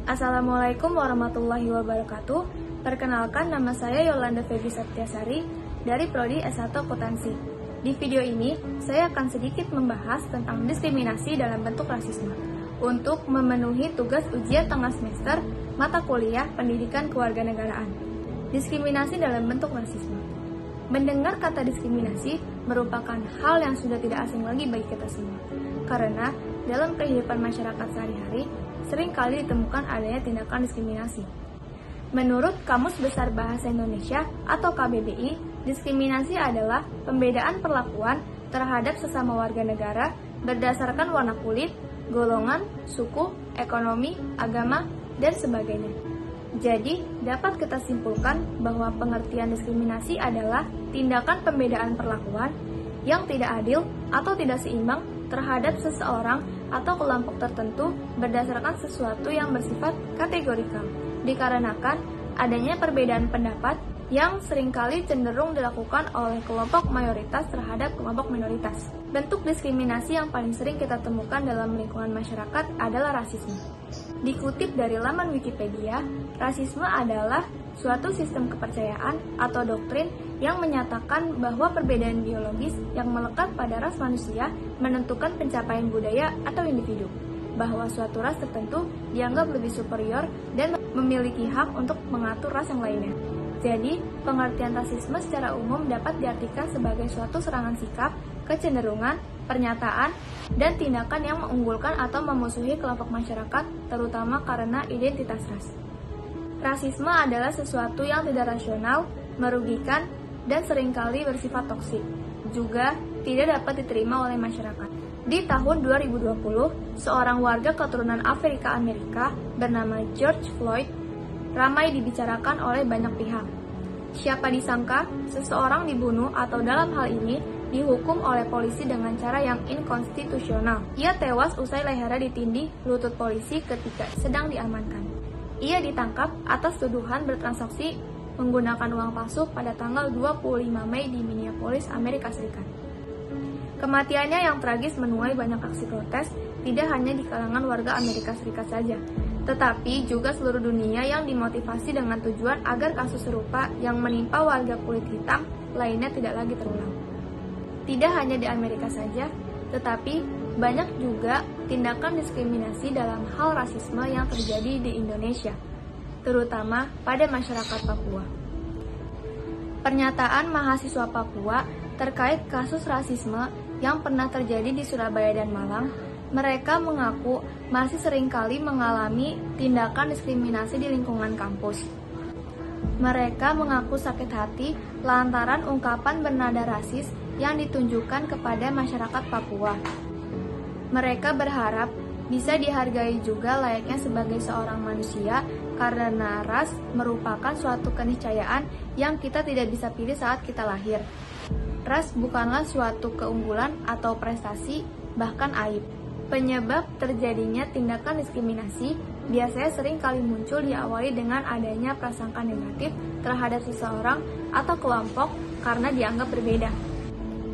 Assalamualaikum warahmatullahi wabarakatuh. Perkenalkan, nama saya Yolanda Feby Septiasari dari Prodi S1 Akuntansi. Di video ini, saya akan sedikit membahas tentang diskriminasi dalam bentuk rasisme untuk memenuhi tugas ujian tengah semester mata kuliah Pendidikan Kewarganegaraan. Diskriminasi dalam bentuk rasisme. Mendengar kata diskriminasi merupakan hal yang sudah tidak asing lagi bagi kita semua. Karena dalam kehidupan masyarakat sehari-hari, seringkali ditemukan adanya tindakan diskriminasi. Menurut Kamus Besar Bahasa Indonesia atau KBBI, diskriminasi adalah pembedaan perlakuan terhadap sesama warga negara berdasarkan warna kulit, golongan, suku, ekonomi, agama, dan sebagainya. Jadi, dapat kita simpulkan bahwa pengertian diskriminasi adalah tindakan pembedaan perlakuan yang tidak adil atau tidak seimbang terhadap seseorang atau kelompok tertentu berdasarkan sesuatu yang bersifat kategorikal, dikarenakan adanya perbedaan pendapat yang seringkali cenderung dilakukan oleh kelompok mayoritas terhadap kelompok minoritas. Bentuk diskriminasi yang paling sering kita temukan dalam lingkungan masyarakat adalah rasisme. Dikutip dari laman Wikipedia, rasisme adalah suatu sistem kepercayaan atau doktrin yang menyatakan bahwa perbedaan biologis yang melekat pada ras manusia menentukan pencapaian budaya atau individu, bahwa suatu ras tertentu dianggap lebih superior dan memiliki hak untuk mengatur ras yang lainnya. Jadi, pengertian rasisme secara umum dapat diartikan sebagai suatu serangan sikap, kecenderungan, pernyataan, dan tindakan yang mengunggulkan atau memusuhi kelompok masyarakat, terutama karena identitas ras. Rasisme adalah sesuatu yang tidak rasional, merugikan, dan seringkali bersifat toksik. Juga tidak dapat diterima oleh masyarakat. Di tahun 2020, seorang warga keturunan Afrika Amerika bernama George Floyd ramai dibicarakan oleh banyak pihak. Siapa disangka seseorang dibunuh atau dalam hal ini dihukum oleh polisi dengan cara yang inkonstitusional. Ia tewas usai lehernya ditindih lutut polisi ketika sedang diamankan. Ia ditangkap atas tuduhan bertransaksi menggunakan uang palsu pada tanggal 25 Mei di Minneapolis, Amerika Serikat. Kematiannya yang tragis menuai banyak aksi protes, tidak hanya di kalangan warga Amerika Serikat saja, tetapi juga seluruh dunia yang dimotivasi dengan tujuan agar kasus serupa yang menimpa warga kulit hitam lainnya tidak lagi terulang. Tidak hanya di Amerika saja, tetapi banyak juga tindakan diskriminasi dalam hal rasisme yang terjadi di Indonesia, terutama pada masyarakat Papua. Pernyataan mahasiswa Papua terkait kasus rasisme yang pernah terjadi di Surabaya dan Malang, mereka mengaku masih seringkali mengalami tindakan diskriminasi di lingkungan kampus. Mereka mengaku sakit hati lantaran ungkapan bernada rasis yang ditunjukkan kepada masyarakat Papua. Mereka berharap bisa dihargai juga layaknya sebagai seorang manusia karena ras merupakan suatu keniscayaan yang kita tidak bisa pilih saat kita lahir. Ras bukanlah suatu keunggulan atau prestasi, bahkan aib. Penyebab terjadinya tindakan diskriminasi biasanya sering kali muncul diawali dengan adanya prasangka negatif terhadap seseorang atau kelompok karena dianggap berbeda.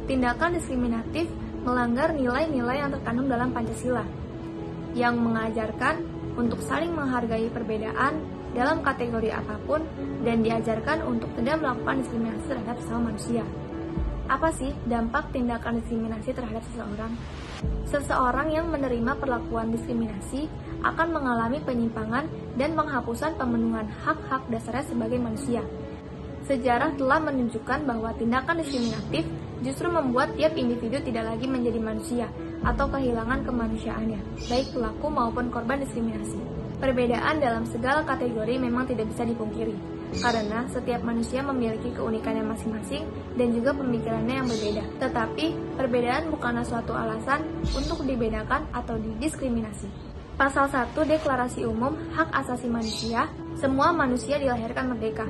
Tindakan diskriminatif melanggar nilai-nilai yang terkandung dalam Pancasila, yang mengajarkan untuk saling menghargai perbedaan dalam kategori apapun dan diajarkan untuk tidak melakukan diskriminasi terhadap sesama manusia. Apa sih dampak tindakan diskriminasi terhadap seseorang? Seseorang yang menerima perlakuan diskriminasi akan mengalami penyimpangan dan penghapusan pemenuhan hak-hak dasarnya sebagai manusia. Sejarah telah menunjukkan bahwa tindakan diskriminatif justru membuat tiap individu tidak lagi menjadi manusia atau kehilangan kemanusiaannya, baik pelaku maupun korban diskriminasi. Perbedaan dalam segala kategori memang tidak bisa dipungkiri, karena setiap manusia memiliki keunikannya masing-masing dan juga pemikirannya yang berbeda. Tetapi, perbedaan bukanlah suatu alasan untuk dibedakan atau didiskriminasi. Pasal 1 Deklarasi Umum Hak Asasi Manusia, semua manusia dilahirkan merdeka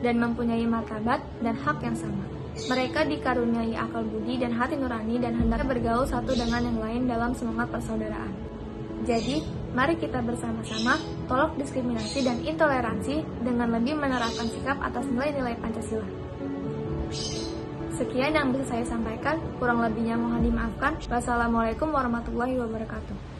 dan mempunyai martabat dan hak yang sama. Mereka dikaruniai akal budi dan hati nurani dan hendaknya bergaul satu dengan yang lain dalam semangat persaudaraan. Jadi, mari kita bersama-sama tolak diskriminasi dan intoleransi dengan lebih menerapkan sikap atas nilai-nilai Pancasila. Sekian yang bisa saya sampaikan, kurang lebihnya mohon dimaafkan. Wassalamualaikum warahmatullahi wabarakatuh.